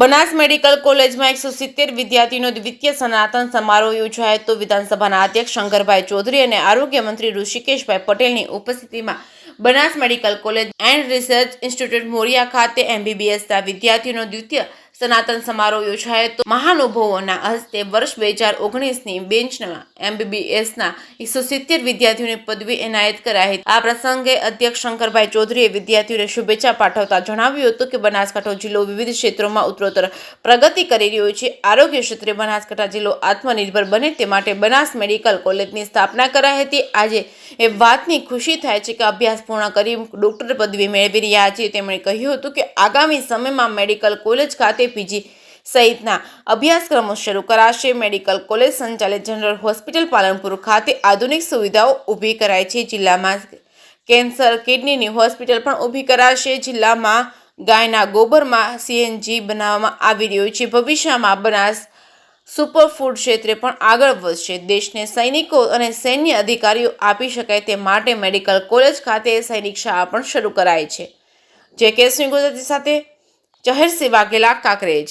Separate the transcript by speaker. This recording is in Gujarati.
Speaker 1: બનાસ મેડિકલ કોલેજમાં 170 વિદ્યાર્થીઓનો દ્વિતીય સનાતન સમારોહ યોજાયો તો વિધાનસભાના અધ્યક્ષ શંકરભાઈ ચૌધરી અને આરોગ્ય મંત્રી ઋષિકેશભાઈ પટેલની ઉપસ્થિતિમાં Banas medical college and research institute Morya ખાતે MBBSના વિદ્યાર્થીઓનો દ્વિતીય સનાતન સમારોહ યોજાયો તો મહાનુભાવોના હસ્તે વર્ષ 2019ની બેન્ચમાં MBBSના 170 વિદ્યાર્થીઓને પદવી એનાયત કરાઈ હતી। આ પ્રસંગે અધ્યક્ષ શંકરભાઈ ચૌધરીએ વિદ્યાર્થીઓને શુભેચ્છા પાઠવતા જણાવ્યું હતું કે બનાસકાંઠા જિલ્લો વિવિધ ક્ષેત્રોમાં ઉત્તરોત્તર પ્રગતિ કરી રહ્યો છે। આરોગ્ય ક્ષેત્રે બનાસકાંઠા જિલ્લો આત્મનિર્ભર બને તે માટે બનાસ મેડિકલ કોલેજની સ્થાપના કરાઈ હતી। આજે એ વાતની ખુશી થાય છે કે અભ્યાસ પૂર્ણ કરી ડોક્ટર પદવી મેળવી રહ્યા છે। તેમણે કહ્યું હતું કે આગામી સમયમાં મેડિકલ કોલેજ ખાતે PG સહિતના અભ્યાસક્રમો શરૂ કરાશે। મેડિકલ કોલેજ સંચાલિત જનરલ હોસ્પિટલ પાલનપુર ખાતે આધુનિક સુવિધાઓ ઊભી કરાઈ છે। જિલ્લામાં કેન્સર કિડનીની હોસ્પિટલ પણ ઊભી કરાશે। જિલ્લામાં ગાયના ગોબરમાં CNG બનાવવામાં આવી રહ્યું છે। ભવિષ્યમાં બનાસ સુપરફૂડ ક્ષેત્રે પણ આગળ વધશે। દેશને સૈનિકો અને સૈન્ય અધિકારીઓ આપી શકાય તે માટે મેડિકલ કોલેજ ખાતે સૈનિક શાળા પણ શરૂ કરાઈ છે। જે કેસની ગુજરાતી સાથે જહેર સિંહ વાઘેલા કાંકરેજ।